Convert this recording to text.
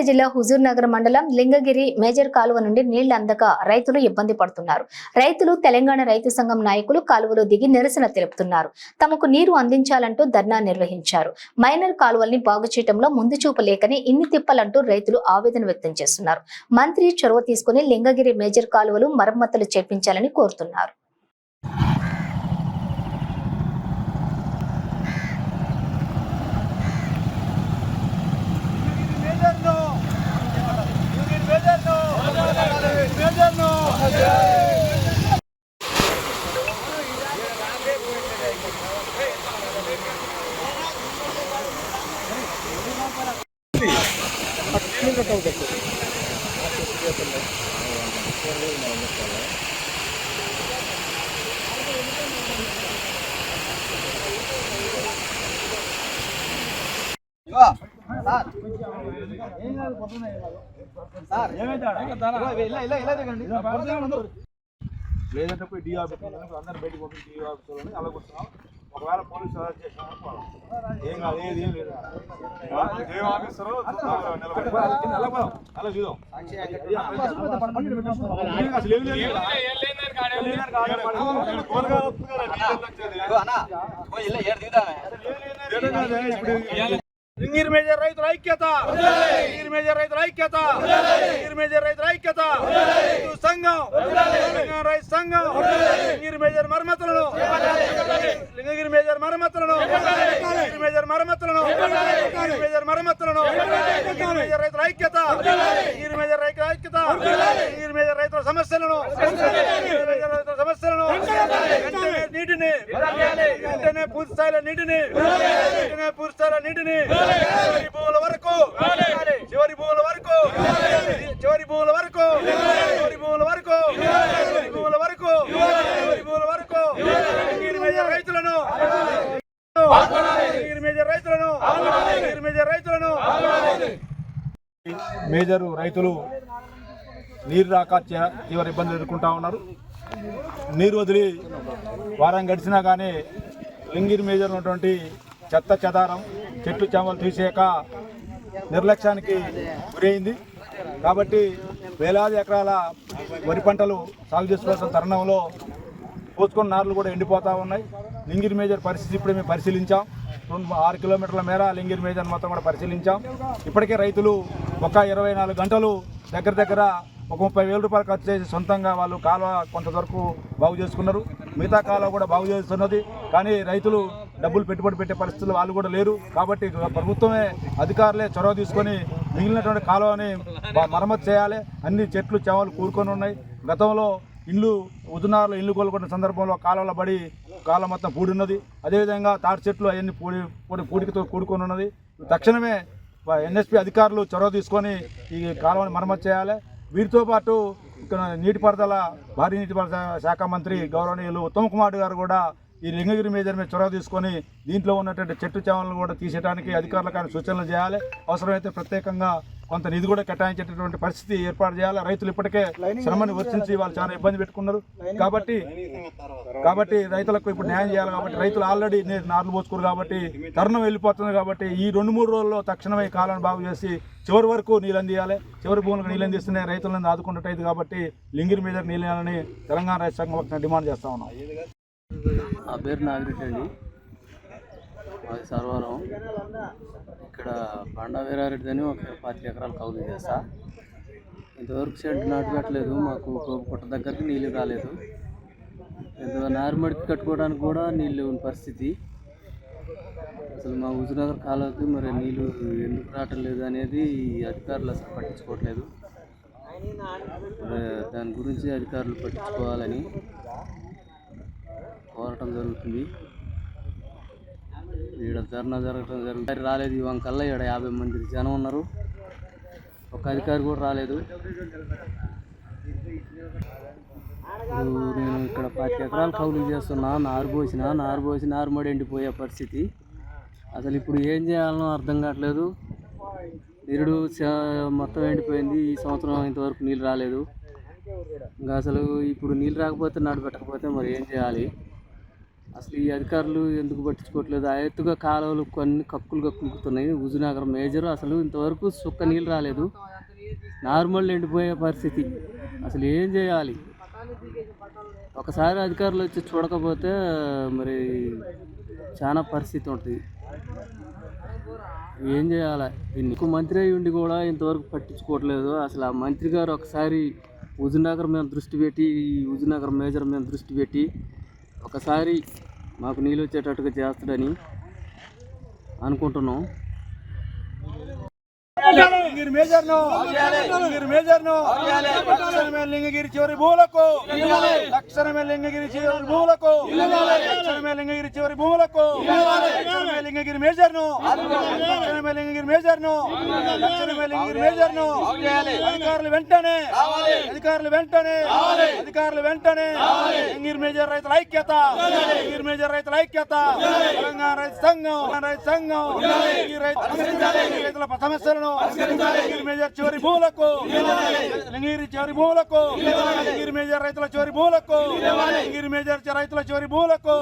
జిల్లా హుజూర్ నగర్ మండలం లింగగిరి మేజర్ కాలువ నుండి నీళ్లు అందక రైతులు ఇబ్బంది పడుతున్నారు. రైతులు తెలంగాణ రైతు సంఘం నాయకులు కాలువలో దిగి నిరసన తెలుపుతున్నారు. తమకు నీరు అందించాలంటూ ధర్నా నిర్వహించారు. మైనర్ కాలువల్ని బాగు చేయడంలో ముందు చూపు లేకని ఇన్ని తిప్పలంటూ రైతులు ఆవేదన వ్యక్తం చేస్తున్నారు. మంత్రి చొరవ తీసుకుని లింగగిరి మేజర్ కాలువలు మరమ్మతులు చేపించాలని కోరుతున్నారు. లేదంటే పోయి డి ఆఫీస్ అందరు బయటకు పోయి డి ఆఫీసులని అలాగొస్తున్నాం. ఒకవేళ పోలీసు అరెస్ట్ చేసినా ఏం కాదు, ఏది లేదు. ఏ ఆఫీసరు అలా చూద్దాం. లింగగిరి మేజర్ రైతుల ఐక్యత, లింగగిరి మేజర్ రైతుల ఐక్యత, లింగగిరి మేజర్ రైతుల ఐక్యత, సంఘం, రైతు సంఘం, లింగగిరి మేజర్ మరమ్మతులను, లింగగిరి మేజర్ మరమ్మతులను, లింగగిరి మేజర్ మరమ్మతులను, లింగగిరి మేజర్ మరమ్మతులను, లింగగిరి మేజర్ రైతుల ఐక్యత, లింగగిరి మేజర్ రైతుల ఐక్యత, లింగగిరి మేజర్ రైతుల సమస్యలను, రైతుల సమస్యలను నీటిని వెంటనే పూర్తి స్థాయిలో నీటిని పూర్తి స్థాయిలో నీటిని చివరి భూముల వరకు చివరి భూముల వరకు చివరి భూముల వరకు చివరి భూముల వరకు చివరి భూముల వరకు చివరి భూముల వరకు లింగగిరి మేజర్ రైతులను లింగగిరి మేజర్ రైతులను లింగగిరి మేజర్ రైతులను మేజర్ రైతులు నీరు రాక తీవ్ర ఇబ్బందులు ఎదుర్కొంటా ఉన్నారు. నీరు వదిలి వారం గడిచినా కానీ లింగగిరి మేజర్ ఉన్నటువంటి చెత్త చెదారం చెట్లు చేమలు తీసేయక నిర్లక్ష్యానికి గురైంది. కాబట్టి వేలాది ఎకరాల వరి పంటలు సాగు చేసుకోవాల్సిన తరుణంలో పోసుకున్న నార్లు కూడా ఎండిపోతూ ఉన్నాయి. లింగగిరి మేజర్ పరిస్థితి ఇప్పుడే మేము పరిశీలించాం. 6 కిలోమీటర్ల మేర లింగగిరి మేజర్ మొత్తం కూడా పరిశీలించాం. ఇప్పటికే రైతులు ఒక 24 గంటలు దగ్గర ఒక 30,000 రూపాయలు ఖర్చు చేసి సొంతంగా వాళ్ళు కాలువ కొంత వరకు బాగు చేసుకున్నారు. మిగతా కాలువ కూడా బాగు చేస్తున్నది. కానీ రైతులు డబ్బులు పెట్టుబడి పెట్టే పరిస్థితులు వాళ్ళు కూడా లేరు. కాబట్టి ప్రభుత్వమే అధికారులే చొరవ తీసుకొని మిగిలినటువంటి కాలువని మరమ్మతు చేయాలి. అన్ని చెట్లు చెమలు కూరుకొని ఉన్నాయి. గతంలో ఉదునారులో ఇల్లు కోలుకున్న సందర్భంలో కాలువల బడి కాలువ మొత్తం పూడిన్నది. అదేవిధంగా తాటి చెట్లు అవన్నీ పూడికతో కూడుకొని ఉన్నది. తక్షణమే ఎన్ఎస్పీ అధికారులు చొరవ తీసుకొని ఈ కాలువని మరమ్మతు చేయాలి. వీరితో పాటు ఇక్కడ నీటిపారుదల భారీ నీటిపారుదల శాఖ మంత్రి గౌరవనీయులు ఉత్తమ్ కుమార్ గారు కూడా ఈ లింగగిరి మేజర్ మీద చొరవ తీసుకొని దీంట్లో ఉన్నటువంటి చెట్టు చేమలను కూడా తీసేయడానికి అధికారులకు ఆయన సూచనలు చేయాలి. అవసరమైతే ప్రత్యేకంగా కొంత నిధి కూడా కేటాయించేటటువంటి పరిస్థితి ఏర్పాటు చేయాలి. రైతులు ఇప్పటికే శ్రమని వర్తించి వాళ్ళు చాలా ఇబ్బంది పెట్టుకున్నారు. కాబట్టి రైతులకు ఇప్పుడు న్యాయం చేయాలి. కాబట్టి రైతులు ఆల్రెడీ నార్లు పోసుకోరు కాబట్టి తరుణం వెళ్ళిపోతుంది. కాబట్టి ఈ 2-3 రోజుల్లో తక్షణమే కాలాన్ని బాగు చేసి చివరి వరకు నీళ్ళు అందియాలి. చివరి భూములకు నీళ్ళు అందిస్తూనే రైతులను ఆదుకున్నట్టయితే కాబట్టి లింగగిరి మేజర్ నీళ్ళు ఇవ్వాలని తెలంగాణ రైతు సంఘం డిమాండ్ చేస్తా ఉన్నాం. నా పేరు నాగిరెడ్డి అండి, మాది సర్వరం. ఇక్కడ బండా వీరారెడ్డి అని ఒక 25 ఎకరాలు కౌలు చేస్తా. ఇంతవరకు షెడ్ నాటు పెట్టలేదు. మాకు పుట్ట దగ్గరికి నీళ్ళు రాలేదు. నారుమడికి కట్టుకోవడానికి కూడా నీళ్ళు లేని పరిస్థితి. అసలు మా హుజూర్నగర్ కాలువకి మరి నీళ్ళు ఎందుకు రావటం లేదు అనేది అధికారులు అసలు పట్టించుకోవట్లేదు. దాని గురించి అధికారులు పట్టించుకోవాలని కోరటం జరుగుతుంది. ఈడ ధర్నా జరగటం జరుగుతుంది. రాలేదు. ఇవాళ కల్లా ఈడ 50 మంది జనం ఉన్నారు. ఒక అధికారి కూడా రాలేదు. నేను ఇక్కడ 10 ఎకరాలు కౌలు చేస్తున్నా. నారు పోసి నారుమడి ఎండిపోయే పరిస్థితి. అసలు ఇప్పుడు ఏం చేయాలనో అర్థం కావట్లేదు. నిరుడు మొత్తం ఎండిపోయింది. ఈ సంవత్సరం ఇంతవరకు నీళ్ళు రాలేదు. ఇంకా అసలు ఇప్పుడు నీళ్ళు రాకపోతే నాటు పెట్టకపోతే మరి ఏం చేయాలి? అసలు ఈ అధికారులు ఎందుకు పట్టించుకోవట్లేదు? ఆ ఎత్తుగా కాలువలు కొన్ని కక్కులుతున్నాయి. హుజూర్నగర్ మేజర్ అసలు ఇంతవరకు సుక్క నీళ్ళు రాలేదు. నార్మల్ ఎండిపోయే పరిస్థితి. అసలు ఏం చేయాలి? ఒకసారి అధికారులు వచ్చి చూడకపోతే మరి చాలా పరిస్థితి ఉంటుంది. ఏం చేయాలి? దీన్ని మంత్రి అయి ఉండి కూడా ఇంతవరకు పట్టించుకోవట్లేదు. అసలు ఆ మంత్రి గారు ఒకసారి హుజూర్నగర్ మీద దృష్టి పెట్టి, ఈ హుజూర్నగర్ మేజర్ మీద దృష్టి పెట్టి ఒకసారి మాకు నీళ్ళు వచ్చేటట్టుగా చేస్తాడని అనుకుంటున్నాం. లింగగిరి మేజర్ను తక్షణమే లింగగిరి చివరి భూములకు తక్షణమే లింగగిరి చివరి భూములకు తక్షణమే లింగగిరి చివరి భూములకు తక్షణమే లింగగిరి మేజర్ను తక్షణమే లింగగిరి మేజర్ను తక్షణమే లింగగిరి మేజర్ను అధికారులు వెంటనే లింగగిరి మేజర్ రైతుల ఐక్యత లింగగిరి మేజర్ రైతుల ఐక్యత తెలంగాణ రైతు సంఘం రైతుల సమస్యలను లింగగిరి మేజర్ చివరి భూములకు లింగగిరి చివరి భూములకు లింగగిరి మేజర్ రైతుల చివరి భూములకు లింగగిరి మేజర్ రైతుల చివరి భూములకు